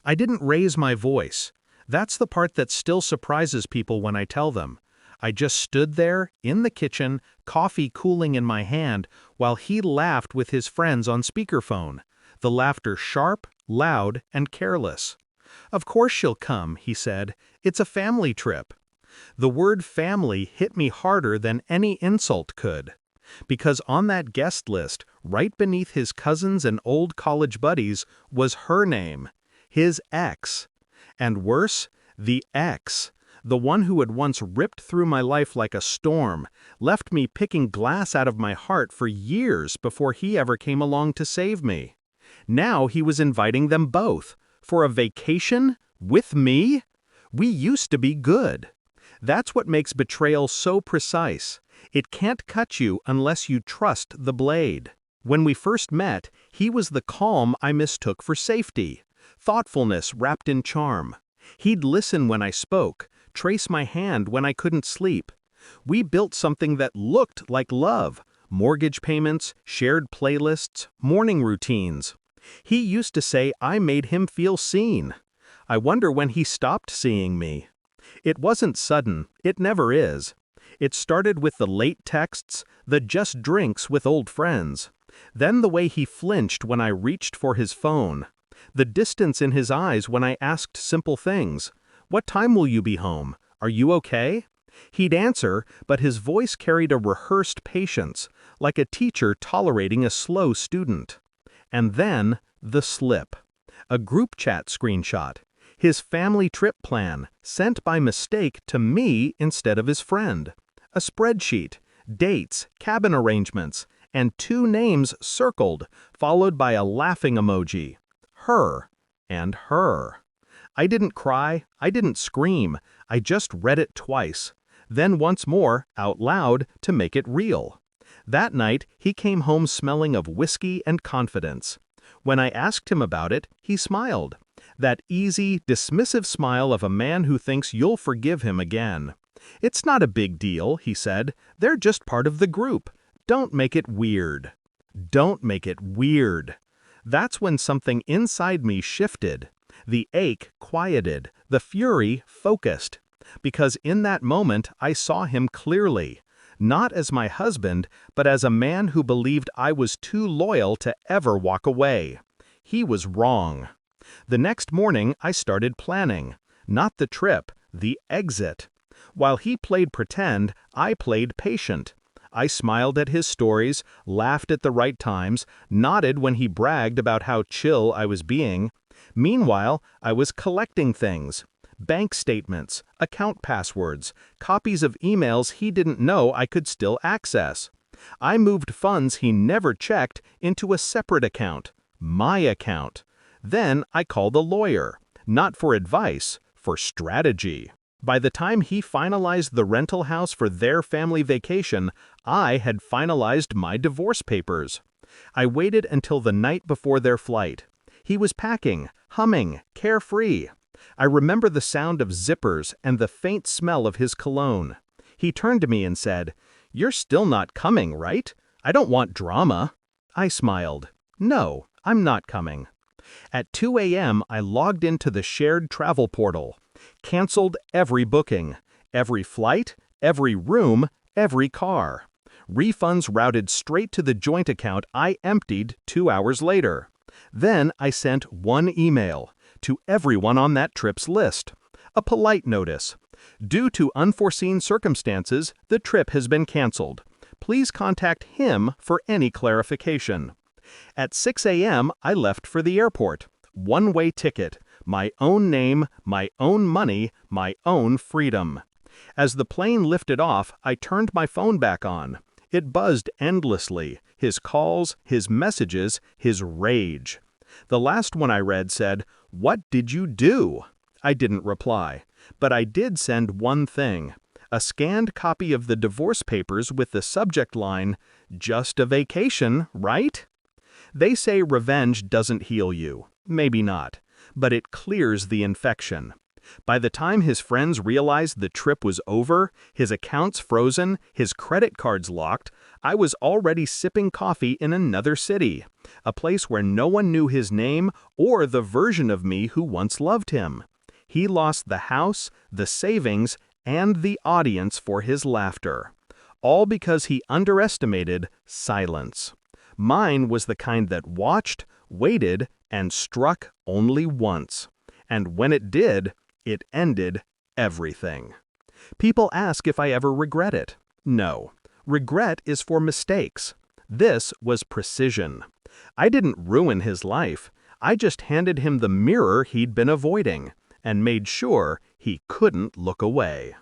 I didn't raise my voice. That's the part that still surprises people when I tell them. I just stood there, in the kitchen, coffee cooling in my hand, while he laughed with his friends on speakerphone. The laughter sharp, loud, and careless. "Of course she'll come," he said. "It's a family trip." The word family hit me harder than any insult could. Because on that guest list, right beneath his cousins and old college buddies, was her name. His ex. And worse, the ex. The one who had once ripped through my life like a storm, left me picking glass out of my heart for years before he ever came along to save me. Now he was inviting them both. For a vacation? With me? We used to be good. That's what makes betrayal so precise. It can't cut you unless you trust the blade. When we first met, he was the calm I mistook for safety. Thoughtfulness wrapped in charm. He'd listen when I spoke, trace my hand when I couldn't sleep. We built something that looked like love. Mortgage payments, shared playlists, morning routines. He used to say I made him feel seen. I wonder when he stopped seeing me. It wasn't sudden, it never is. It started with the late texts, the just drinks with old friends. Then the way he flinched when I reached for his phone. The distance in his eyes when I asked simple things. "What time will you be home? Are you okay?" He'd answer, but his voice carried a rehearsed patience, like a teacher tolerating a slow student. And then, the slip. A group chat screenshot. His family trip plan, sent by mistake to me instead of his friend. A spreadsheet, dates, cabin arrangements, and 2 names circled, followed by a laughing emoji. Her and her. I didn't cry, I didn't scream, I just read it twice. Then once more, out loud, to make it real. That night, he came home smelling of whiskey and confidence. When I asked him about it, he smiled. That easy, dismissive smile of a man who thinks you'll forgive him again. "It's not a big deal," he said. "They're just part of the group. Don't make it weird." Don't make it weird. That's when something inside me shifted. The ache quieted, the fury focused. Because in that moment I saw him clearly. Not as my husband, but as a man who believed I was too loyal to ever walk away. He was wrong. The next morning I started planning. Not the trip, the exit. While he played pretend, I played patient. I smiled at his stories, laughed at the right times, nodded when he bragged about how chill I was being. Meanwhile, I was collecting things. Bank statements, account passwords, copies of emails he didn't know I could still access. I moved funds he never checked into a separate account. My account. Then I called a lawyer. Not for advice, for strategy. By the time he finalized the rental house for their family vacation, I had finalized my divorce papers. I waited until the night before their flight. He was packing, humming, carefree. I remember the sound of zippers and the faint smell of his cologne. He turned to me and said, "You're still not coming, right? I don't want drama." I smiled. "No, I'm not coming." At 2 a.m., I logged into the shared travel portal. Canceled every booking, every flight, every room, every car. Refunds routed straight to the joint account I emptied 2 hours later. Then I sent one email to everyone on that trip's list. A polite notice. "Due to unforeseen circumstances, the trip has been canceled. Please contact him for any clarification." At 6 a.m., I left for the airport. One-way ticket. My own name, my own money, my own freedom. As the plane lifted off, I turned my phone back on. It buzzed endlessly. His calls, his messages, his rage. The last one I read said, "What did you do?" I didn't reply. But I did send one thing. A scanned copy of the divorce papers with the subject line, "Just a vacation, right?" They say revenge doesn't heal you. Maybe not. But it clears the infection. By the time his friends realized the trip was over, his accounts frozen, his credit cards locked, I was already sipping coffee in another city, a place where no one knew his name or the version of me who once loved him. He lost the house, the savings, and the audience for his laughter. All because he underestimated silence. Mine was the kind that watched, waited, and struck only once. And when it did, it ended everything. People ask if I ever regret it. No. Regret is for mistakes. This was precision. I didn't ruin his life. I just handed him the mirror he'd been avoiding and made sure he couldn't look away.